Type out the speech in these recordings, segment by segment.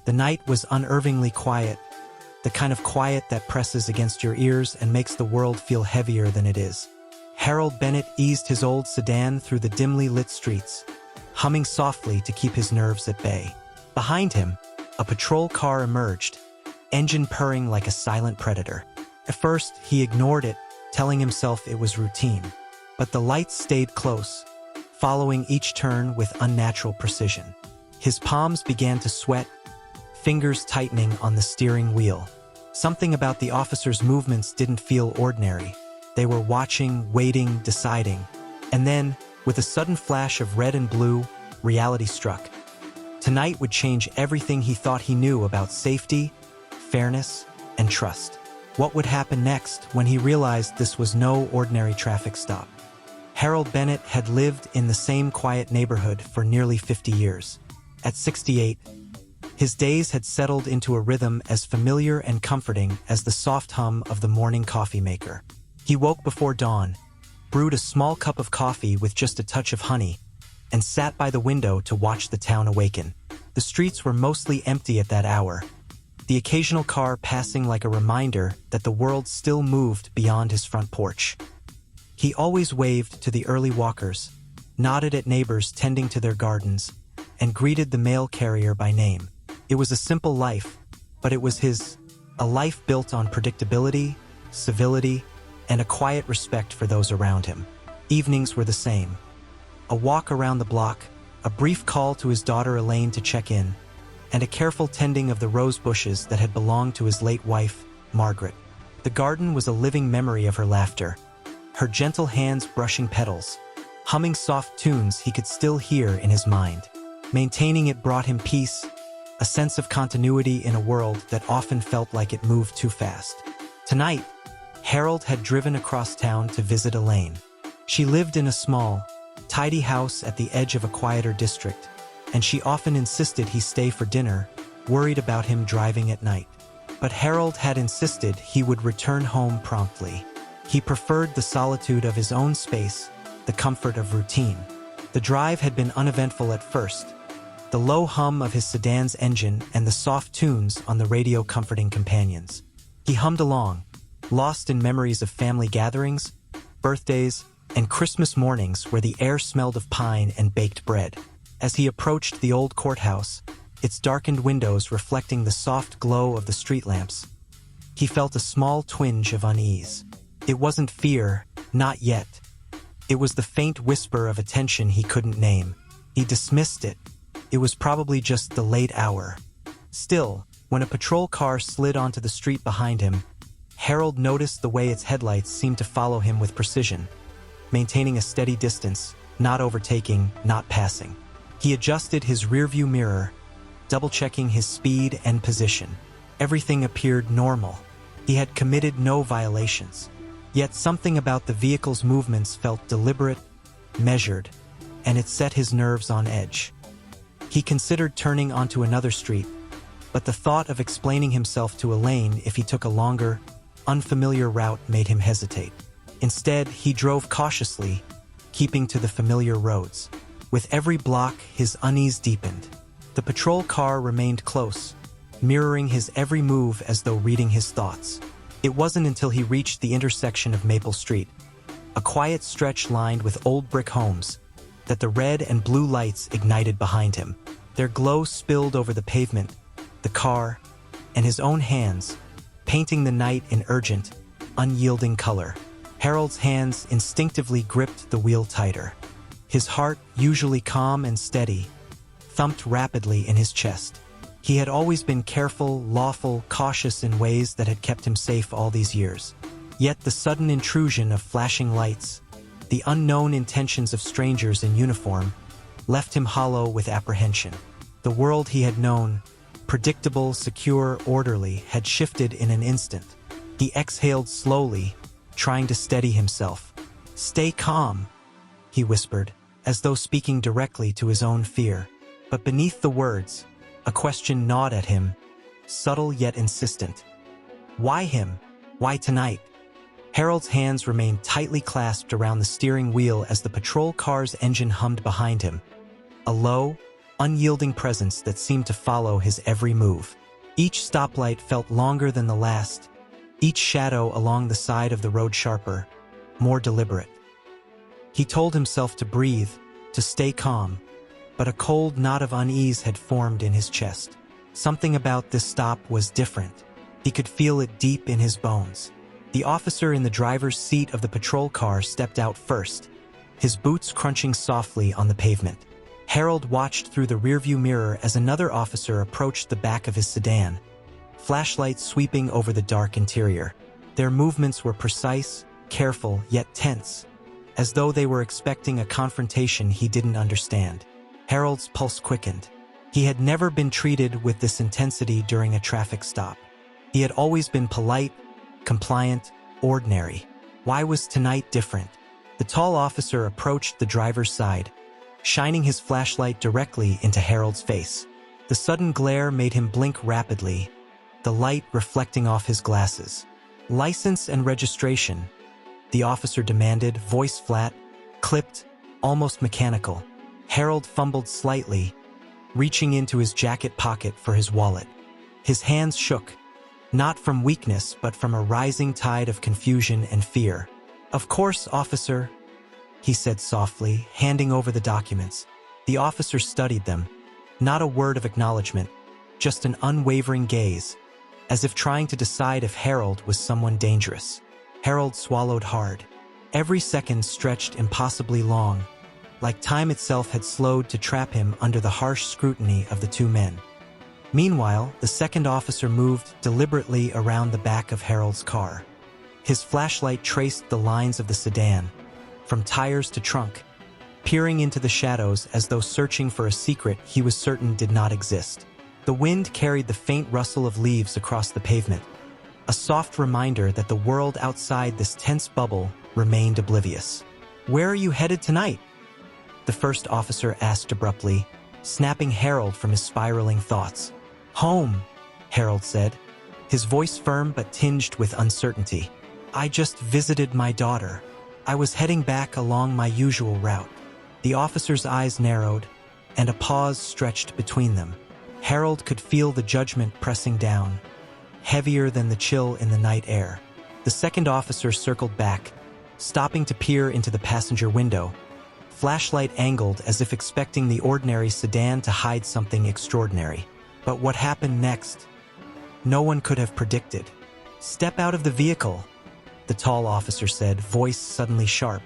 The night was unnervingly quiet, the kind of quiet that presses against your ears and makes the world feel heavier than it is. Harold Bennett eased his old sedan through the dimly lit streets, humming softly to keep his nerves at bay. Behind him, a patrol car emerged, engine purring like a silent predator. At first, he ignored it, telling himself it was routine. But the lights stayed close, following each turn with unnatural precision. His palms began to sweat, fingers tightening on the steering wheel. Something about the officer's movements didn't feel ordinary. They were watching, waiting, deciding. And then, with a sudden flash of red and blue, reality struck. Tonight would change everything he thought he knew about safety, fairness, and trust. What would happen next when he realized this was no ordinary traffic stop? Harold Bennett had lived in the same quiet neighborhood for nearly 50 years. At 68, his days had settled into a rhythm as familiar and comforting as the soft hum of the morning coffee maker. He woke before dawn, brewed a small cup of coffee with just a touch of honey, and sat by the window to watch the town awaken. The streets were mostly empty at that hour, the occasional car passing like a reminder that the world still moved beyond his front porch. He always waved to the early walkers, nodded at neighbors tending to their gardens, and greeted the mail carrier by name. It was a simple life, but it was a life built on predictability, civility, and a quiet respect for those around him. Evenings were the same. A walk around the block, a brief call to his daughter Elaine to check in, and a careful tending of the rose bushes that had belonged to his late wife, Margaret. The garden was a living memory of her laughter, her gentle hands brushing petals, humming soft tunes he could still hear in his mind. Maintaining it brought him peace, a sense of continuity in a world that often felt like it moved too fast. Tonight, Harold had driven across town to visit Elaine. She lived in a small, tidy house at the edge of a quieter district, and she often insisted he stay for dinner, worried about him driving at night. But Harold had insisted he would return home promptly. He preferred the solitude of his own space, the comfort of routine. The drive had been uneventful at first, the low hum of his sedan's engine and the soft tunes on the radio comforting companions. He hummed along, lost in memories of family gatherings, birthdays, and Christmas mornings where the air smelled of pine and baked bread. As he approached the old courthouse, its darkened windows reflecting the soft glow of the street lamps, he felt a small twinge of unease. It wasn't fear, not yet. It was the faint whisper of a tension he couldn't name. He dismissed it. It was probably just the late hour. Still, when a patrol car slid onto the street behind him, Harold noticed the way its headlights seemed to follow him with precision, maintaining a steady distance, not overtaking, not passing. He adjusted his rearview mirror, double-checking his speed and position. Everything appeared normal. He had committed no violations. Yet something about the vehicle's movements felt deliberate, measured, and it set his nerves on edge. He considered turning onto another street, but the thought of explaining himself to Elaine if he took a longer, unfamiliar route made him hesitate. Instead, he drove cautiously, keeping to the familiar roads. With every block, his unease deepened. The patrol car remained close, mirroring his every move as though reading his thoughts. It wasn't until he reached the intersection of Maple Street, a quiet stretch lined with old brick homes, that the red and blue lights ignited behind him. Their glow spilled over the pavement, the car, and his own hands, painting the night in urgent, unyielding color. Harold's hands instinctively gripped the wheel tighter. His heart, usually calm and steady, thumped rapidly in his chest. He had always been careful, lawful, cautious in ways that had kept him safe all these years. Yet the sudden intrusion of flashing lights, the unknown intentions of strangers in uniform, left him hollow with apprehension. The world he had known, predictable, secure, orderly, had shifted in an instant. He exhaled slowly, trying to steady himself. "Stay calm," he whispered, as though speaking directly to his own fear. But beneath the words, a question gnawed at him, subtle yet insistent. Why him? Why tonight? Harold's hands remained tightly clasped around the steering wheel as the patrol car's engine hummed behind him. A low, unyielding presence that seemed to follow his every move. Each stoplight felt longer than the last, each shadow along the side of the road sharper, more deliberate. He told himself to breathe, to stay calm, but a cold knot of unease had formed in his chest. Something about this stop was different. He could feel it deep in his bones. The officer in the driver's seat of the patrol car stepped out first, his boots crunching softly on the pavement. Harold watched through the rearview mirror as another officer approached the back of his sedan, flashlights sweeping over the dark interior. Their movements were precise, careful, yet tense, as though they were expecting a confrontation he didn't understand. Harold's pulse quickened. He had never been treated with this intensity during a traffic stop. He had always been polite, compliant, ordinary. Why was tonight different? The tall officer approached the driver's side, shining his flashlight directly into Harold's face. The sudden glare made him blink rapidly, the light reflecting off his glasses. "License and registration," the officer demanded, voice flat, clipped, almost mechanical. Harold fumbled slightly, reaching into his jacket pocket for his wallet. His hands shook, not from weakness but from a rising tide of confusion and fear. "Of course, officer," he said softly, handing over the documents. The officer studied them, not a word of acknowledgement, just an unwavering gaze, as if trying to decide if Harold was someone dangerous. Harold swallowed hard. Every second stretched impossibly long, like time itself had slowed to trap him under the harsh scrutiny of the two men. Meanwhile, the second officer moved deliberately around the back of Harold's car. His flashlight traced the lines of the sedan, from tires to trunk, peering into the shadows as though searching for a secret he was certain did not exist. The wind carried the faint rustle of leaves across the pavement, a soft reminder that the world outside this tense bubble remained oblivious. "Where are you headed tonight?" the first officer asked abruptly, snapping Harold from his spiraling thoughts. "Home," Harold said, his voice firm but tinged with uncertainty. "I just visited my daughter. I was heading back along my usual route." The officer's eyes narrowed, and a pause stretched between them. Harold could feel the judgment pressing down, heavier than the chill in the night air. The second officer circled back, stopping to peer into the passenger window, flashlight angled as if expecting the ordinary sedan to hide something extraordinary. But what happened next? No one could have predicted. "Step out of the vehicle," the tall officer said, voice suddenly sharp.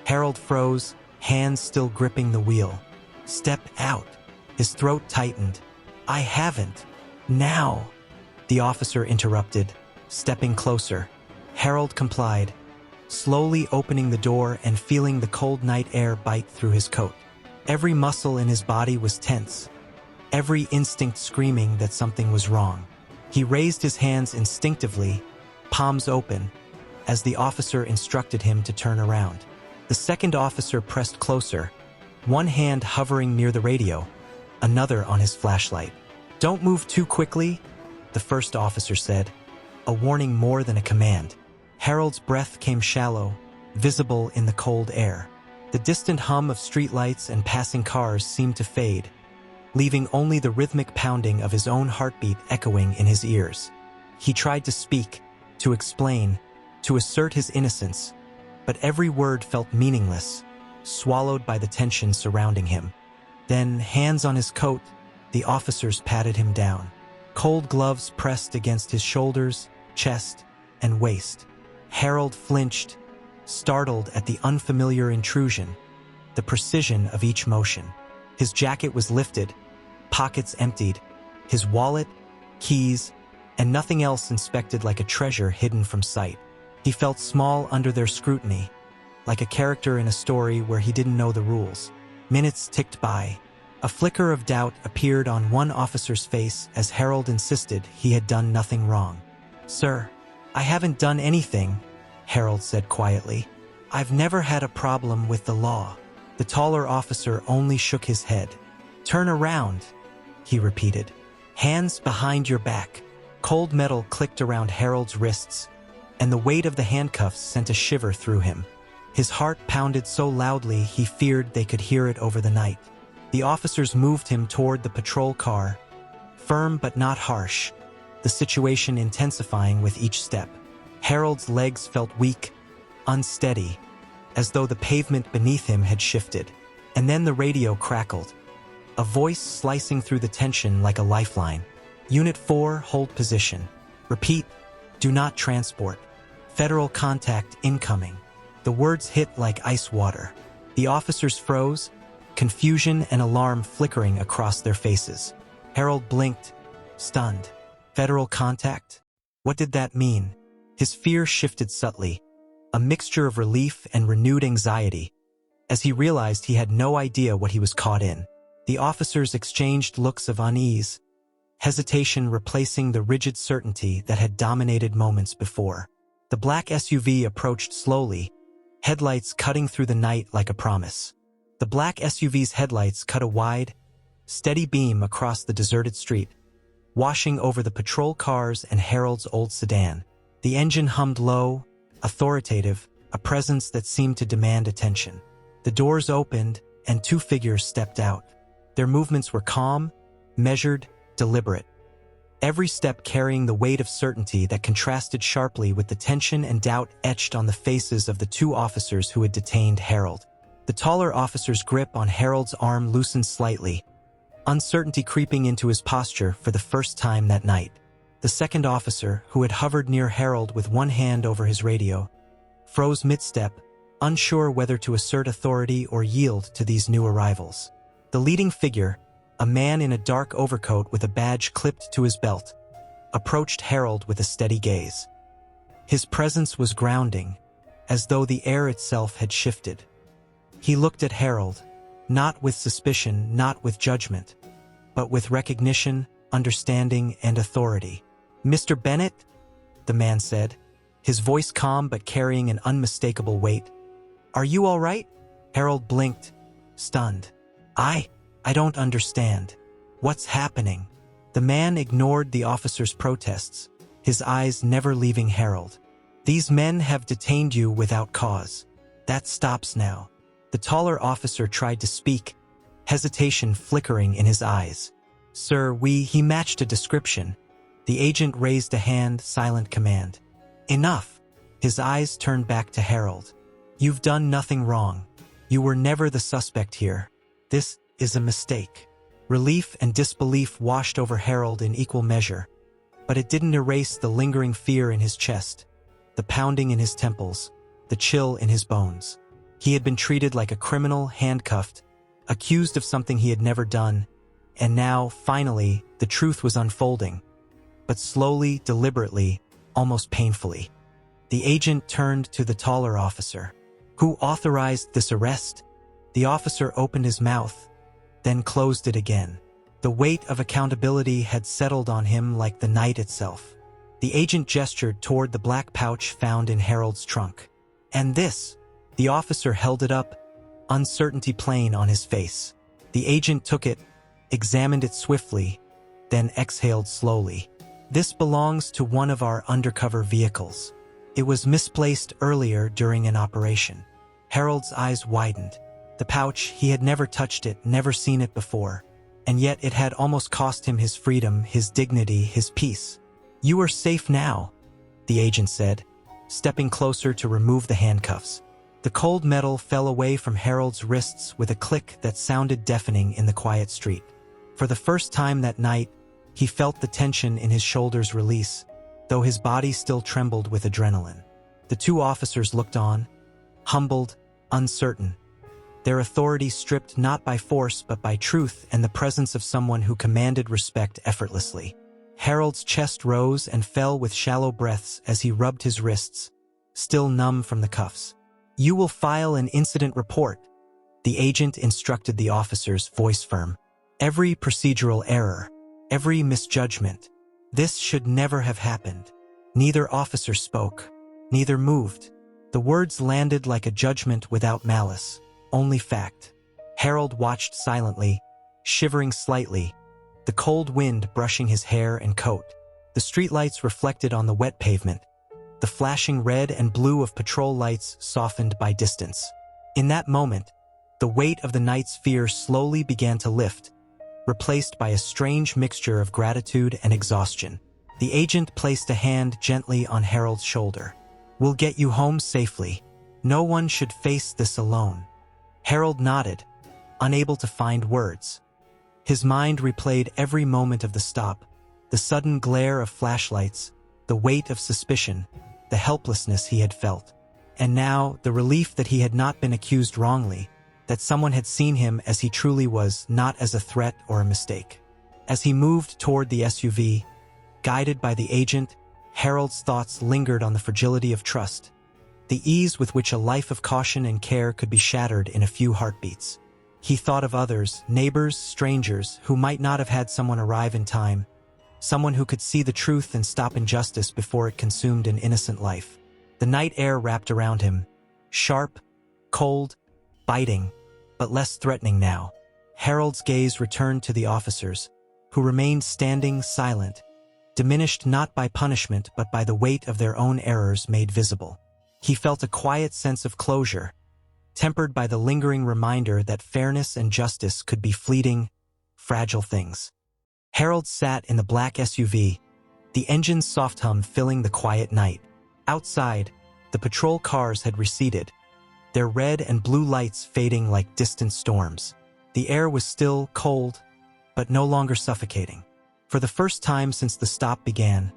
Harold froze, hands still gripping the wheel. "Step out." His throat tightened. "I haven't. Now," the officer interrupted, stepping closer. Harold complied, slowly opening the door and feeling the cold night air bite through his coat. Every muscle in his body was tense, every instinct screaming that something was wrong. He raised his hands instinctively, palms open, as the officer instructed him to turn around. The second officer pressed closer, one hand hovering near the radio, another on his flashlight. "Don't move too quickly," the first officer said, a warning more than a command. Harold's breath came shallow, visible in the cold air. The distant hum of streetlights and passing cars seemed to fade, leaving only the rhythmic pounding of his own heartbeat echoing in his ears. He tried to speak, to explain, to assert his innocence, but every word felt meaningless, swallowed by the tension surrounding him. Then, hands on his coat, the officers patted him down. Cold gloves pressed against his shoulders, chest, and waist. Harold flinched, startled at the unfamiliar intrusion, the precision of each motion. His jacket was lifted, pockets emptied, his wallet, keys, and nothing else inspected like a treasure hidden from sight. He felt small under their scrutiny, like a character in a story where he didn't know the rules. Minutes ticked by. A flicker of doubt appeared on one officer's face as Harold insisted he had done nothing wrong. "Sir, I haven't done anything," Harold said quietly. "I've never had a problem with the law." The taller officer only shook his head. "Turn around," he repeated. "Hands behind your back." Cold metal clicked around Harold's wrists, and the weight of the handcuffs sent a shiver through him. His heart pounded so loudly he feared they could hear it over the night. The officers moved him toward the patrol car, firm but not harsh, the situation intensifying with each step. Harold's legs felt weak, unsteady, as though the pavement beneath him had shifted. And then the radio crackled, a voice slicing through the tension like a lifeline. Unit 4, hold position. Repeat, do not transport. Federal contact incoming. The words hit like ice water. The officers froze, confusion and alarm flickering across their faces. Harold blinked, stunned. Federal contact? What did that mean? His fear shifted subtly, a mixture of relief and renewed anxiety, as he realized he had no idea what he was caught in. The officers exchanged looks of unease, hesitation replacing the rigid certainty that had dominated moments before. The black SUV approached slowly, headlights cutting through the night like a promise. The black SUV's headlights cut a wide, steady beam across the deserted street, washing over the patrol cars and Harold's old sedan. The engine hummed low, authoritative, a presence that seemed to demand attention. The doors opened, and two figures stepped out. Their movements were calm, measured, deliberate, every step carrying the weight of certainty that contrasted sharply with the tension and doubt etched on the faces of the two officers who had detained Harold. The taller officer's grip on Harold's arm loosened slightly, uncertainty creeping into his posture for the first time that night. The second officer, who had hovered near Harold with one hand over his radio, froze mid-step, unsure whether to assert authority or yield to these new arrivals. The leading figure, a man in a dark overcoat with a badge clipped to his belt, approached Harold with a steady gaze. His presence was grounding, as though the air itself had shifted. He looked at Harold, not with suspicion, not with judgment, but with recognition, understanding, and authority. "Mr. Bennett?" the man said, his voice calm but carrying an unmistakable weight. "Are you all right?" Harold blinked, stunned. I don't understand. What's happening?" The man ignored the officer's protests, his eyes never leaving Harold. "These men have detained you without cause. That stops now." The taller officer tried to speak, hesitation flickering in his eyes. "Sir, he matched a description." The agent raised a hand, silent command. "Enough." His eyes turned back to Harold. "You've done nothing wrong. You were never the suspect here. This is a mistake." Relief and disbelief washed over Harold in equal measure, but it didn't erase the lingering fear in his chest, the pounding in his temples, the chill in his bones. He had been treated like a criminal, handcuffed, accused of something he had never done, and now, finally, the truth was unfolding, but slowly, deliberately, almost painfully. The agent turned to the taller officer. "Who authorized this arrest?" The officer opened his mouth, then closed it again. The weight of accountability had settled on him like the night itself. The agent gestured toward the black pouch found in Harold's trunk. "And this?" The officer held it up, uncertainty plain on his face. The agent took it, examined it swiftly, then exhaled slowly. "This belongs to one of our undercover vehicles. It was misplaced earlier during an operation." Harold's eyes widened. The pouch, he had never touched it, never seen it before, and yet it had almost cost him his freedom, his dignity, his peace. "You are safe now," the agent said, stepping closer to remove the handcuffs. The cold metal fell away from Harold's wrists with a click that sounded deafening in the quiet street. For the first time that night, he felt the tension in his shoulders release, though his body still trembled with adrenaline. The two officers looked on, humbled, uncertain, their authority stripped not by force but by truth and the presence of someone who commanded respect effortlessly. Harold's chest rose and fell with shallow breaths as he rubbed his wrists, still numb from the cuffs. "You will file an incident report," the agent instructed the officers, voice firm. "Every procedural error, every misjudgment. This should never have happened." Neither officer spoke, neither moved. The words landed like a judgment without malice, only fact. Harold watched silently, shivering slightly, the cold wind brushing his hair and coat. The streetlights reflected on the wet pavement, the flashing red and blue of patrol lights softened by distance. In that moment, The weight of the night's fear slowly began to lift, replaced by a strange mixture of gratitude and exhaustion. The agent placed a hand gently on Harold's shoulder. "We'll get you home safely. No one should face this alone." Harold nodded, unable to find words. His mind replayed every moment of the stop, the sudden glare of flashlights, the weight of suspicion, the helplessness he had felt. And now, the relief that he had not been accused wrongly, that someone had seen him as he truly was, not as a threat or a mistake. As he moved toward the SUV, guided by the agent, Harold's thoughts lingered on the fragility of trust, the ease with which a life of caution and care could be shattered in a few heartbeats. He thought of others, neighbors, strangers, who might not have had someone arrive in time, someone who could see the truth and stop injustice before it consumed an innocent life. The night air wrapped around him, sharp, cold, biting, but less threatening now. Harold's gaze returned to the officers, who remained standing silent, diminished not by punishment but by the weight of their own errors made visible. He felt a quiet sense of closure, tempered by the lingering reminder that fairness and justice could be fleeting, fragile things. Harold sat in the black SUV, the engine's soft hum filling the quiet night. Outside, the patrol cars had receded, their red and blue lights fading like distant storms. The air was still cold, but no longer suffocating. For the first time since the stop began,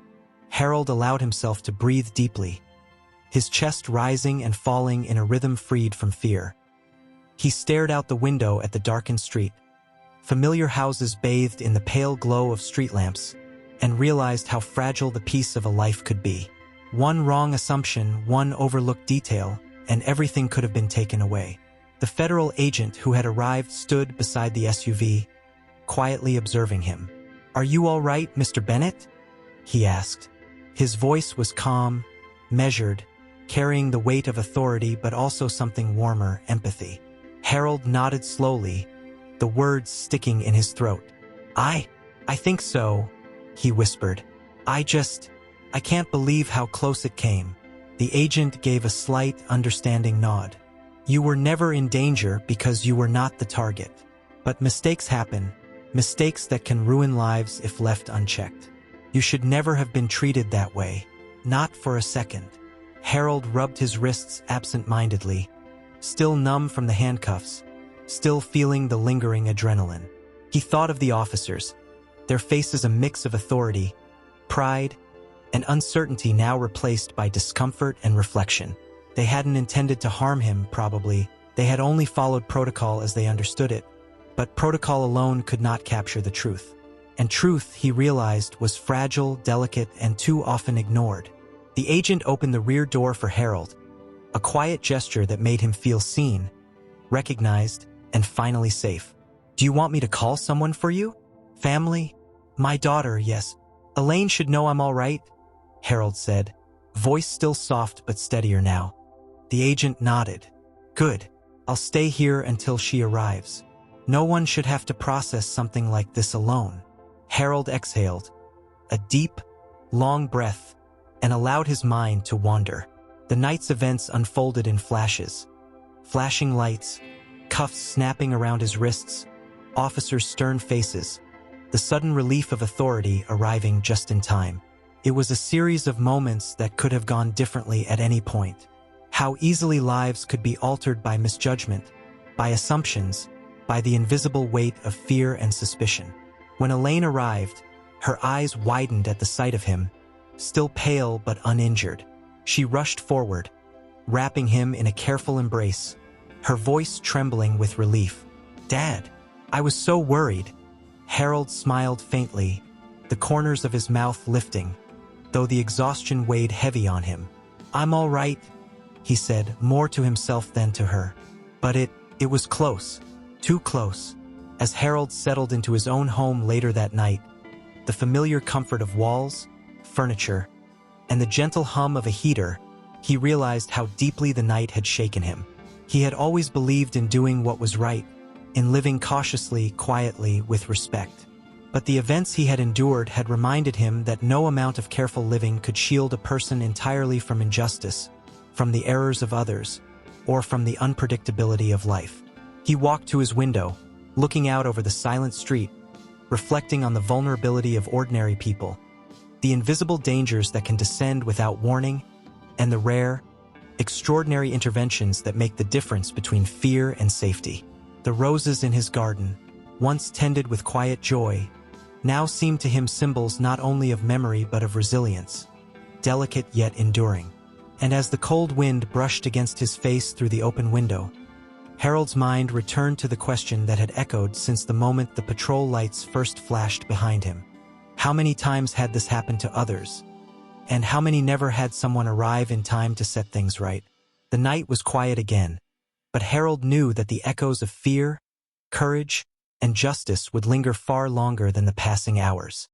Harold allowed himself to breathe deeply, his chest rising and falling in a rhythm freed from fear. He stared out the window at the darkened street, familiar houses bathed in the pale glow of street lamps, and realized how fragile the peace of a life could be. One wrong assumption, one overlooked detail, and everything could have been taken away. The federal agent who had arrived stood beside the SUV, quietly observing him. "Are you all right, Mr. Bennett?" he asked. His voice was calm, measured, carrying the weight of authority but also something warmer, empathy. Harold nodded slowly, the words sticking in his throat. I think so," he whispered. I can't believe how close it came." The agent gave a slight, understanding nod. "You were never in danger because you were not the target. But mistakes happen, mistakes that can ruin lives if left unchecked. You should never have been treated that way, not for a second." Harold rubbed his wrists absent-mindedly, still numb from the handcuffs, still feeling the lingering adrenaline. He thought of the officers, their faces a mix of authority, pride, and uncertainty now replaced by discomfort and reflection. They hadn't intended to harm him, probably. They had only followed protocol as they understood it. But protocol alone could not capture the truth. And truth, he realized, was fragile, delicate, and too often ignored. The agent opened the rear door for Harold, a quiet gesture that made him feel seen, recognized, and finally safe. "Do you want me to call someone for you? Family?" "My daughter, yes. Elaine should know I'm all right," Harold said, voice still soft but steadier now. The agent nodded. "Good. I'll stay here until she arrives. No one should have to process something like this alone." Harold exhaled, a deep, long breath, and allowed his mind to wander. The night's events unfolded in flashes. Flashing lights, cuffs snapping around his wrists, officers' stern faces, the sudden relief of authority arriving just in time. It was a series of moments that could have gone differently at any point. How easily lives could be altered by misjudgment, by assumptions, by the invisible weight of fear and suspicion. When Elaine arrived, her eyes widened at the sight of him, still pale but uninjured. She rushed forward, wrapping him in a careful embrace, her voice trembling with relief. "Dad, I was so worried." Harold smiled faintly, the corners of his mouth lifting, though the exhaustion weighed heavy on him. "I'm all right," he said, more to himself than to her. But it was close, too close. As Harold settled into his own home later that night, the familiar comfort of walls, furniture, and the gentle hum of a heater, he realized how deeply the night had shaken him. He had always believed in doing what was right, in living cautiously, quietly, with respect. But the events he had endured had reminded him that no amount of careful living could shield a person entirely from injustice, from the errors of others, or from the unpredictability of life. He walked to his window, looking out over the silent street, reflecting on the vulnerability of ordinary people, the invisible dangers that can descend without warning, and the rare, extraordinary interventions that make the difference between fear and safety. The roses in his garden, once tended with quiet joy, now seemed to him symbols not only of memory but of resilience, delicate yet enduring. And as the cold wind brushed against his face through the open window, Harold's mind returned to the question that had echoed since the moment the patrol lights first flashed behind him. How many times had this happened to others? And how many never had someone arrive in time to set things right? The night was quiet again, but Harold knew that the echoes of fear, courage, and justice would linger far longer than the passing hours.